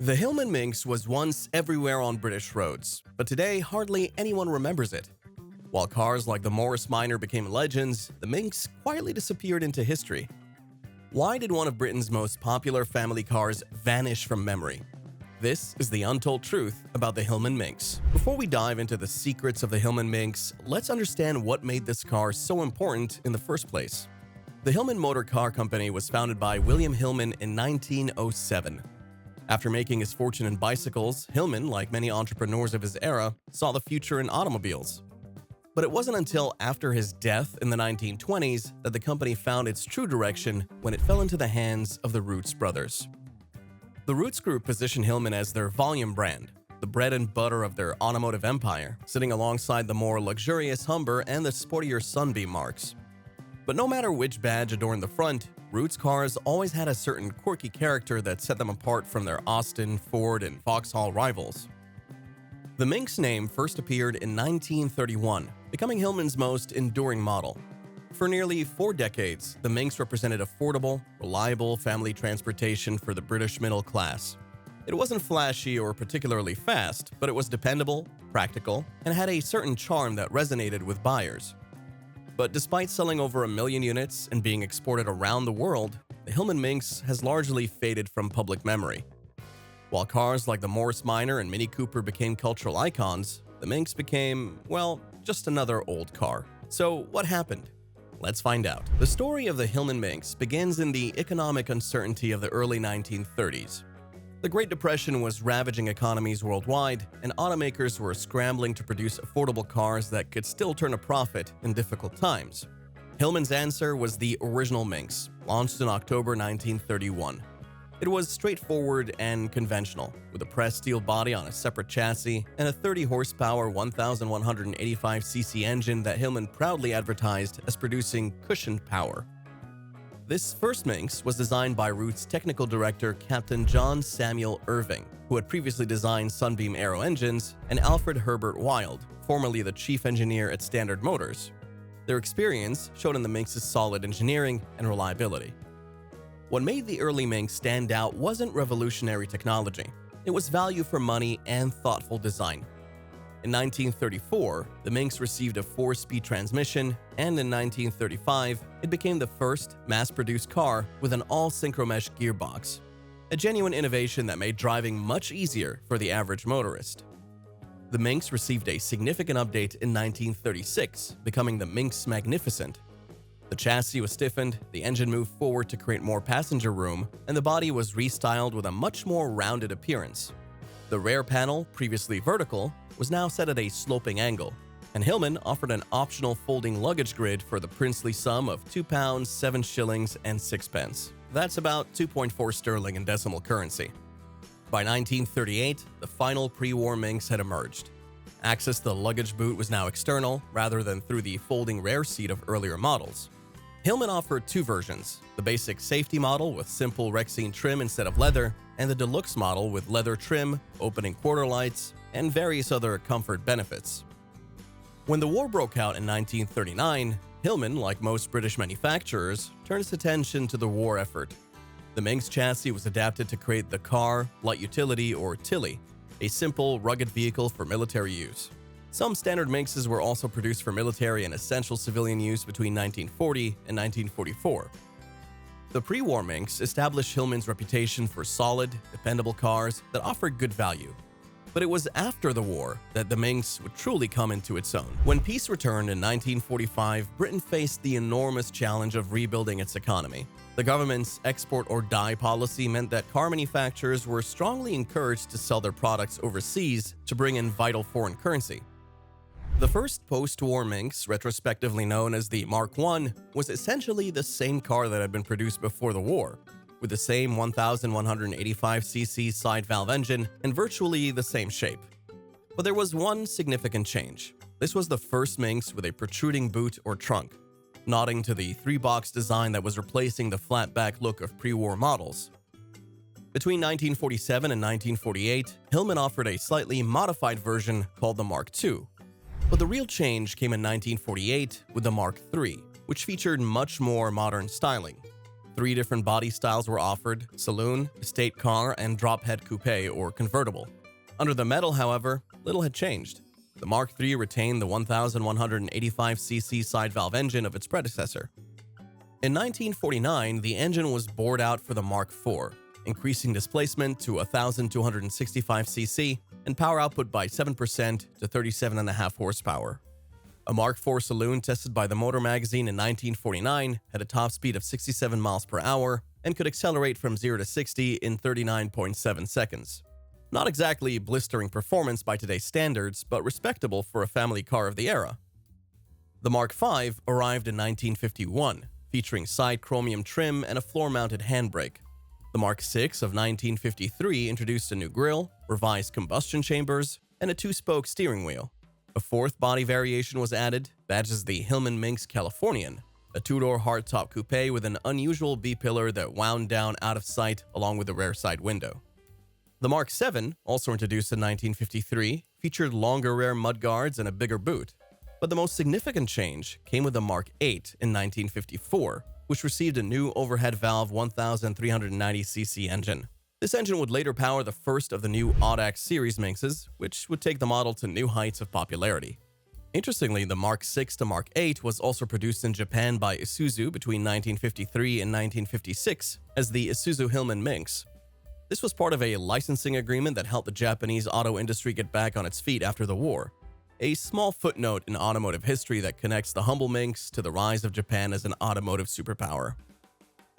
The Hillman Minx was once everywhere on British roads, but today hardly anyone remembers it. While cars like the Morris Minor became legends, the Minx quietly disappeared into history. Why did one of Britain's most popular family cars vanish from memory? This is the untold truth about the Hillman Minx. Before we dive into the secrets of the Hillman Minx, let's understand what made this car so important in the first place. The Hillman Motor Car Company was founded by William Hillman in 1907. After making his fortune in bicycles, Hillman, like many entrepreneurs of his era, saw the future in automobiles. But it wasn't until after his death in the 1920s that the company found its true direction when it fell into the hands of the Rootes brothers. The Rootes Group positioned Hillman as their volume brand, the bread and butter of their automotive empire, sitting alongside the more luxurious Humber and the sportier Sunbeam marques. But no matter which badge adorned the front, Rootes cars always had a certain quirky character that set them apart from their Austin, Ford, and Vauxhall rivals. The Minx name first appeared in 1931, becoming Hillman's most enduring model. For nearly 4 decades, the Minx represented affordable, reliable family transportation for the British middle class. It wasn't flashy or particularly fast, but it was dependable, practical, and had a certain charm that resonated with buyers. But despite selling over 1 million units and being exported around the world, the Hillman Minx has largely faded from public memory. While cars like the Morris Minor and Mini Cooper became cultural icons, the Minx became, well, just another old car. So what happened? Let's find out. The story of the Hillman Minx begins in the economic uncertainty of the early 1930s. The Great Depression was ravaging economies worldwide, and automakers were scrambling to produce affordable cars that could still turn a profit in difficult times. Hillman's answer was the original Minx, launched in October 1931. It was straightforward and conventional, with a pressed steel body on a separate chassis and a 30-horsepower 1,185cc engine that Hillman proudly advertised as producing cushioned power. This first Minx was designed by Rootes technical director Captain John Samuel Irving, who had previously designed Sunbeam Aero engines, and Alfred Herbert Wild, formerly the chief engineer at Standard Motors. Their experience showed in the Minx's solid engineering and reliability. What made the early Minx stand out wasn't revolutionary technology. It was value for money and thoughtful design. In 1934, the Minx received a 4-speed transmission, and in 1935, it became the first mass-produced car with an all-synchromesh gearbox, a genuine innovation that made driving much easier for the average motorist. The Minx received a significant update in 1936, becoming the Minx Magnificent. The chassis was stiffened, the engine moved forward to create more passenger room, and the body was restyled with a much more rounded appearance. The rear panel, previously vertical, was now set at a sloping angle, and Hillman offered an optional folding luggage grid for the princely sum of £2, 7 shillings and 6 pence. That's about 2.4 sterling in decimal currency. By 1938, the final pre-war Minx had emerged. Access to the luggage boot was now external, rather than through the folding rear seat of earlier models. Hillman offered 2 versions, the basic safety model with simple Rexine trim instead of leather, and the deluxe model with leather trim, opening quarter lights, and various other comfort benefits. When the war broke out in 1939, Hillman, like most British manufacturers, turned its attention to the war effort. The Minx chassis was adapted to create the car, light utility, or Tilly, a simple, rugged vehicle for military use. Some standard Minxes were also produced for military and essential civilian use between 1940 and 1944. The pre-war Minx established Hillman's reputation for solid, dependable cars that offered good value. But it was after the war that the Minx would truly come into its own. When peace returned in 1945, Britain faced the enormous challenge of rebuilding its economy. The government's export or die policy meant that car manufacturers were strongly encouraged to sell their products overseas to bring in vital foreign currency. The first post-war Minx, retrospectively known as the Mark I, was essentially the same car that had been produced before the war, with the same 1,185cc side valve engine and virtually the same shape. But there was one significant change. This was the first Minx with a protruding boot or trunk, nodding to the 3-box design that was replacing the flat-back look of pre-war models. Between 1947 and 1948, Hillman offered a slightly modified version called the Mark II. But the real change came in 1948 with the Mark III, which featured much more modern styling. 3 different body styles were offered: saloon, estate car, and drop-head coupe or convertible. Under the metal, however, little had changed. The Mark III retained the 1,185cc side valve engine of its predecessor. In 1949, the engine was bored out for the Mark IV, increasing displacement to 1,265cc and power output by 7% to 37.5 horsepower. A Mark IV saloon tested by the Motor magazine in 1949 had a top speed of 67 miles per hour and could accelerate from 0 to 60 in 39.7 seconds. Not exactly blistering performance by today's standards, but respectable for a family car of the era. The Mark V arrived in 1951, featuring side chromium trim and a floor-mounted handbrake. The Mark VI of 1953 introduced a new grille, revised combustion chambers, and a 2-spoke steering wheel. A 4th body variation was added, badged as the Hillman Minx Californian, a 2-door hardtop coupe with an unusual B-pillar that wound down out of sight along with a rear side window. The Mark VII, also introduced in 1953, featured longer rear mudguards and a bigger boot. But the most significant change came with the Mark VIII in 1954, which received a new overhead valve 1,390cc engine. This engine would later power the first of the new Audax series Minxes, which would take the model to new heights of popularity. Interestingly, the Mark VI to Mark VIII was also produced in Japan by Isuzu between 1953 and 1956 as the Isuzu Hillman Minx. This was part of a licensing agreement that helped the Japanese auto industry get back on its feet after the war. A small footnote in automotive history that connects the humble Minx to the rise of Japan as an automotive superpower.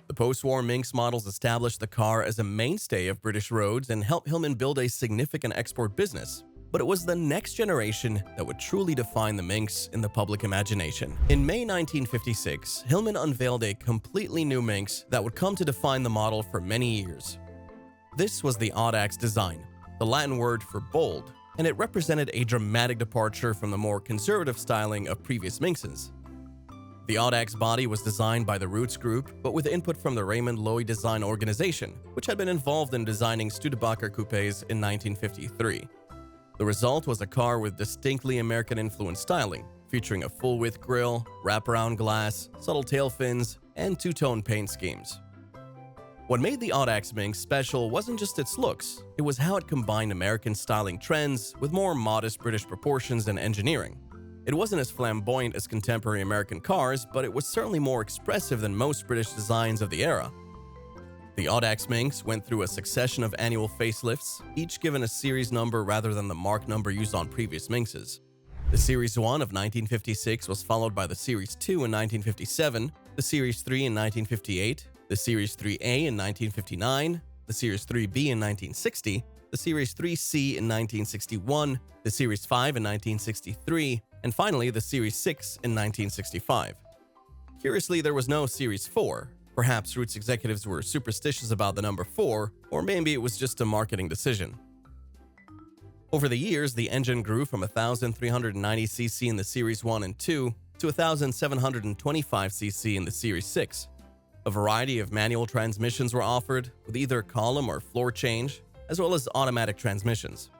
The post-war Minx models established the car as a mainstay of British roads and helped Hillman build a significant export business. But it was the next generation that would truly define the Minx in the public imagination. In May 1956, Hillman unveiled a completely new Minx that would come to define the model for many years. This was the Audax design, the Latin word for bold, and it represented a dramatic departure from the more conservative styling of previous Minxes. The Audax body was designed by the Roots Group, but with input from the Raymond Loewy Design Organization, which had been involved in designing Studebaker coupes in 1953. The result was a car with distinctly American-influenced styling, featuring a full-width grille, wraparound glass, subtle tail fins, and two-tone paint schemes. What made the Audax Minx special wasn't just its looks, it was how it combined American styling trends with more modest British proportions and engineering. It wasn't as flamboyant as contemporary American cars, but it was certainly more expressive than most British designs of the era. The Audax Minx went through a succession of annual facelifts, each given a series number rather than the mark number used on previous Minxes. The Series 1 of 1956 was followed by the Series 2 in 1957, the Series 3 in 1958, the Series 3A in 1959, the Series 3B in 1960, the Series 3C in 1961, the Series 5 in 1963, and finally the Series 6 in 1965. Curiously, there was no Series 4. Perhaps Roots executives were superstitious about the number 4, or maybe it was just a marketing decision. Over the years, the engine grew from 1,390cc in the Series 1 and 2 to 1,725cc in the Series 6. A variety of manual transmissions were offered, with either column or floor change, as well as automatic transmissions.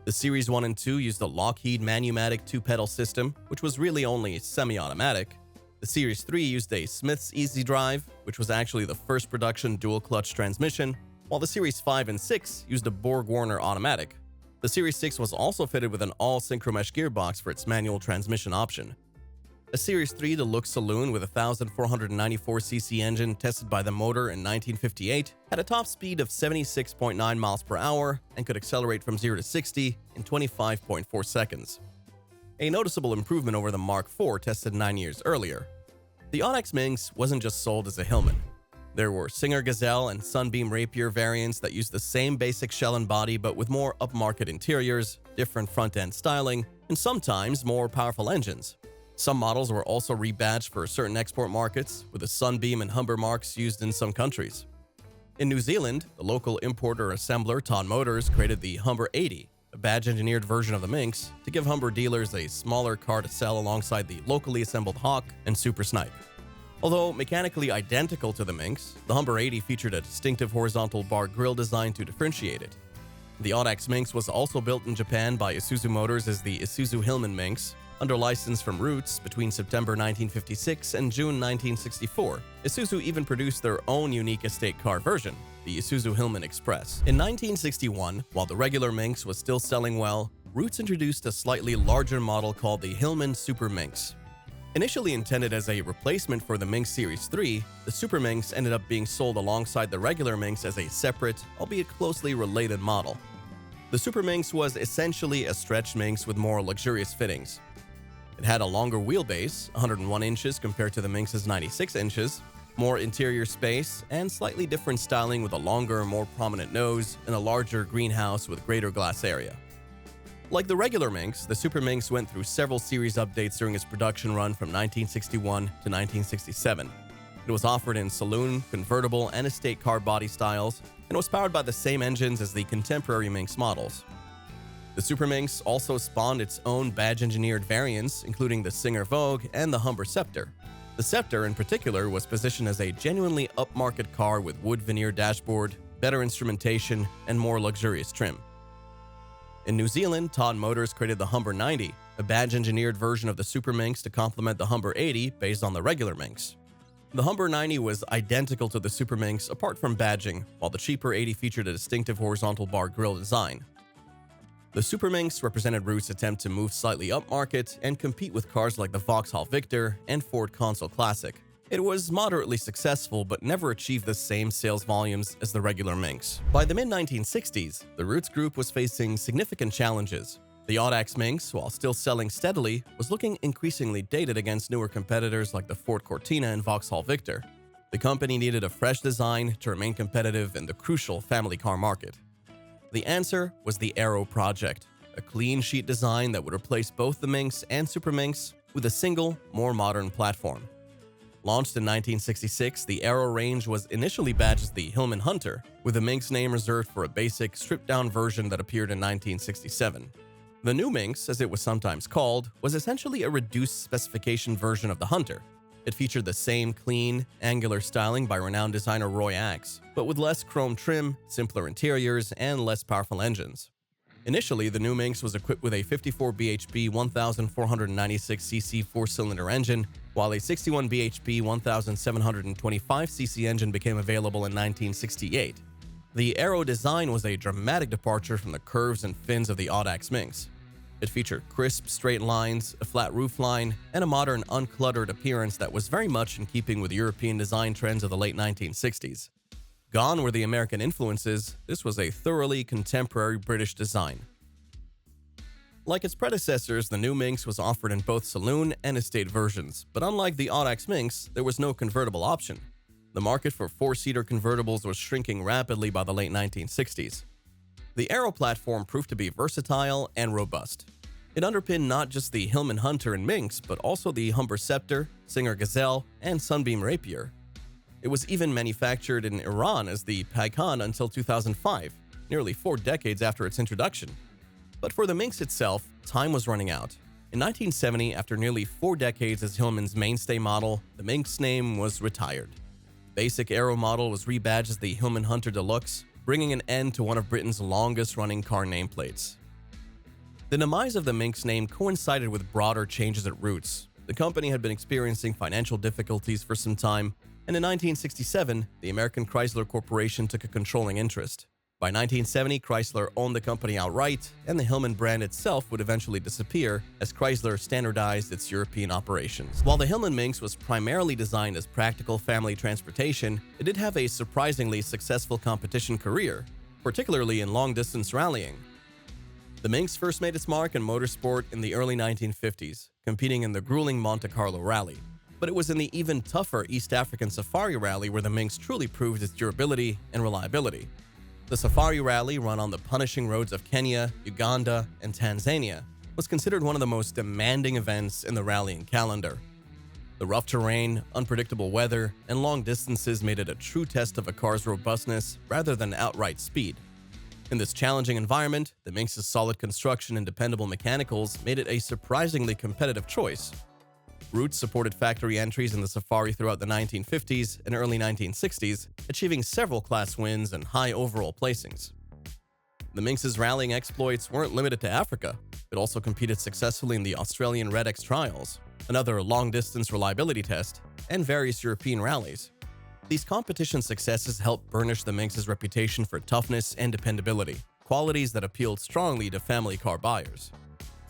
The Series 1 and 2 used the Lockheed Manumatic 2-pedal system, which was really only semi-automatic. The Series 3 used a Smith's Easy Drive, which was actually the first production dual-clutch transmission, while the Series 5 and 6 used a Borg-Warner automatic. The Series 6 was also fitted with an all-synchromesh gearbox for its manual transmission option. A Series 3 Deluxe Saloon with a 1,494cc engine tested by the motor in 1958 had a top speed of 76.9 miles per hour and could accelerate from 0 to 60 in 25.4 seconds. A noticeable improvement over the Mark IV tested 9 years earlier. The Audax Minx wasn't just sold as a Hillman. There were Singer Gazelle and Sunbeam Rapier variants that used the same basic shell and body but with more upmarket interiors, different front-end styling, and sometimes more powerful engines. Some models were also rebadged for certain export markets, with the Sunbeam and Humber marks used in some countries. In New Zealand, the local importer assembler Todd Motors created the Humber 80, a badge-engineered version of the Minx, to give Humber dealers a smaller car to sell alongside the locally assembled Hawk and Super Snipe. Although mechanically identical to the Minx, the Humber 80 featured a distinctive horizontal bar grille design to differentiate it. The Audax Minx was also built in Japan by Isuzu Motors as the Isuzu Hillman Minx, Under license from Roots between September 1956 and June 1964, Isuzu even produced their own unique estate car version, the Isuzu Hillman Express. In 1961, while the regular Minx was still selling well, Roots introduced a slightly larger model called the Hillman Super Minx. Initially intended as a replacement for the Minx Series 3, the Super Minx ended up being sold alongside the regular Minx as a separate, albeit closely related model. The Super Minx was essentially a stretch Minx with more luxurious fittings. It had a longer wheelbase, 101 inches compared to the Minx's 96 inches, more interior space, and slightly different styling with a longer, more prominent nose and a larger greenhouse with greater glass area. Like the regular Minx, the Super Minx went through several series updates during its production run from 1961 to 1967. It was offered in saloon, convertible, and estate car body styles, and was powered by the same engines as the contemporary Minx models. The Super Minx also spawned its own badge-engineered variants, including the Singer Vogue and the Humber Scepter. The Scepter, in particular, was positioned as a genuinely upmarket car with wood veneer dashboard, better instrumentation, and more luxurious trim. In New Zealand, Todd Motors created the Humber 90, a badge-engineered version of the Super Minx to complement the Humber 80 based on the regular Minx. The Humber 90 was identical to the Super Minx apart from badging, while the cheaper 80 featured a distinctive horizontal bar grille design. The Super Minx represented Roots' attempt to move slightly upmarket and compete with cars like the Vauxhall Victor and Ford Consul Classic. It was moderately successful but never achieved the same sales volumes as the regular Minx. By the mid-1960s, the Roots group was facing significant challenges. The Audax Minx, while still selling steadily, was looking increasingly dated against newer competitors like the Ford Cortina and Vauxhall Victor. The company needed a fresh design to remain competitive in the crucial family car market. The answer was the Aero project, a clean sheet design that would replace both the Minx and Super Minx with a single, more modern platform. Launched in 1966, the Aero range was initially badged as the Hillman Hunter, with the Minx name reserved for a basic, stripped-down version that appeared in 1967. The new Minx, as it was sometimes called, was essentially a reduced specification version of the Hunter. It featured the same clean, angular styling by renowned designer Roy Axe, but with less chrome trim, simpler interiors, and less powerful engines. Initially, the new Minx was equipped with a 54 bhp 1496cc four-cylinder engine, while a 61 bhp 1725cc engine became available in 1968. The Aero design was a dramatic departure from the curves and fins of the Audax Minx. It featured crisp, straight lines, a flat roofline, and a modern, uncluttered appearance that was very much in keeping with European design trends of the late 1960s. Gone were the American influences, this was a thoroughly contemporary British design. Like its predecessors, the new Minx was offered in both saloon and estate versions, but unlike the Audax Minx, there was no convertible option. The market for four-seater convertibles was shrinking rapidly by the late 1960s. The Aero platform proved to be versatile and robust. It underpinned not just the Hillman Hunter and Minx, but also the Humber Scepter, Singer Gazelle, and Sunbeam Rapier. It was even manufactured in Iran as the Pagan until 2005, nearly 4 decades after its introduction. But for the Minx itself, time was running out. In 1970, after nearly 4 decades as Hillman's mainstay model, the Minx name was retired. The basic Aero model was rebadged as the Hillman Hunter Deluxe, bringing an end to one of Britain's longest-running car nameplates. The demise of the Minx name coincided with broader changes at Roots. The company had been experiencing financial difficulties for some time, and in 1967, the American Chrysler Corporation took a controlling interest. By 1970, Chrysler owned the company outright, and the Hillman brand itself would eventually disappear as Chrysler standardized its European operations. While the Hillman Minx was primarily designed as practical family transportation, it did have a surprisingly successful competition career, particularly in long-distance rallying. The Minx first made its mark in motorsport in the early 1950s, competing in the grueling Monte Carlo Rally. But it was in the even tougher East African Safari Rally where the Minx truly proved its durability and reliability. The Safari Rally, run on the punishing roads of Kenya, Uganda, and Tanzania, was considered one of the most demanding events in the rallying calendar. The rough terrain, unpredictable weather, and long distances made it a true test of a car's robustness rather than outright speed. In this challenging environment, the Minx's solid construction and dependable mechanicals made it a surprisingly competitive choice. Roots supported factory entries in the Safari throughout the 1950s and early 1960s, achieving several class wins and high overall placings. The Minx's rallying exploits weren't limited to Africa. It also competed successfully in the Australian Red X Trials, another long-distance reliability test, and various European rallies. These competition successes helped burnish the Minx's reputation for toughness and dependability, qualities that appealed strongly to family car buyers.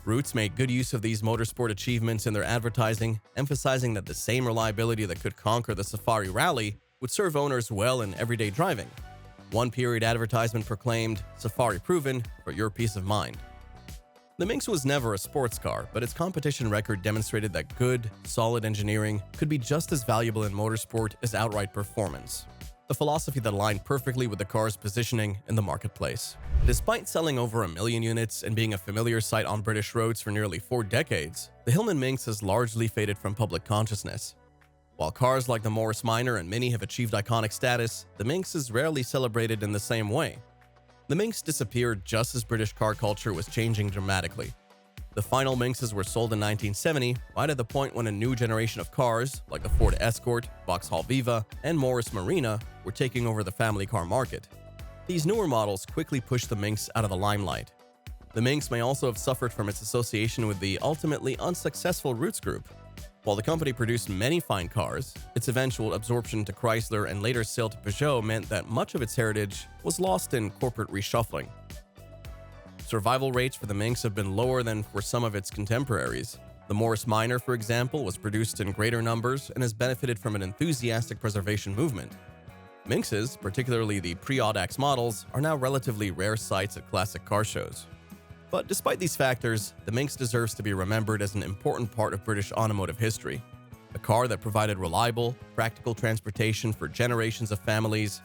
Roots made good use of these motorsport achievements in their advertising, emphasizing that the same reliability that could conquer the Safari Rally would serve owners well in everyday driving. One period advertisement proclaimed, "Safari proven for your peace of mind." The Minx was never a sports car, but its competition record demonstrated that good, solid engineering could be just as valuable in motorsport as outright performance, a philosophy that aligned perfectly with the car's positioning in the marketplace. Despite selling over 1 million units and being a familiar sight on British roads for nearly 4 decades, the Hillman Minx has largely faded from public consciousness. While cars like the Morris Minor and Mini have achieved iconic status, the Minx is rarely celebrated in the same way. The Minx disappeared just as British car culture was changing dramatically. The final Minxes were sold in 1970, right at the point when a new generation of cars, like the Ford Escort, Vauxhall Viva, and Morris Marina, were taking over the family car market. These newer models quickly pushed the Minx out of the limelight. The Minx may also have suffered from its association with the ultimately unsuccessful Roots Group. While the company produced many fine cars, its eventual absorption to Chrysler and later sale to Peugeot meant that much of its heritage was lost in corporate reshuffling. Survival rates for the Minx have been lower than for some of its contemporaries. The Morris Minor, for example, was produced in greater numbers and has benefited from an enthusiastic preservation movement. Minxes, particularly the pre-Audax models, are now relatively rare sights at classic car shows. But despite these factors, the Minx deserves to be remembered as an important part of British automotive history. A car that provided reliable, practical transportation for generations of families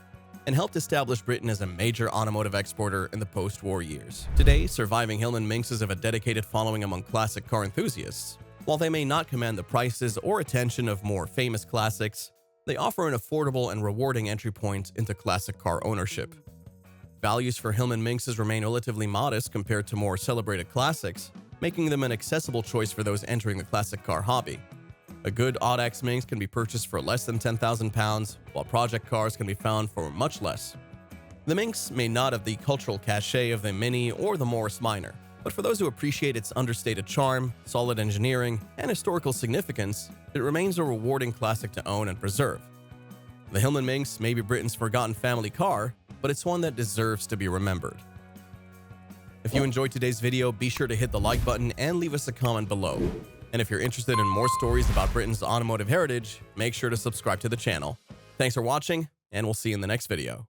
and helped establish Britain as a major automotive exporter in the post-war years. Today, surviving Hillman Minxes have a dedicated following among classic car enthusiasts. While they may not command the prices or attention of more famous classics, they offer an affordable and rewarding entry point into classic car ownership. Values for Hillman Minxes remain relatively modest compared to more celebrated classics, making them an accessible choice for those entering the classic car hobby. A good Audax Minx can be purchased for less than £10,000, while project cars can be found for much less. The Minx may not have the cultural cachet of the Mini or the Morris Minor, but for those who appreciate its understated charm, solid engineering, and historical significance, it remains a rewarding classic to own and preserve. The Hillman Minx may be Britain's forgotten family car, but it's one that deserves to be remembered. If you enjoyed today's video, be sure to hit the like button and leave us a comment below. And if you're interested in more stories about Britain's automotive heritage, make sure to subscribe to the channel. Thanks for watching, and we'll see you in the next video.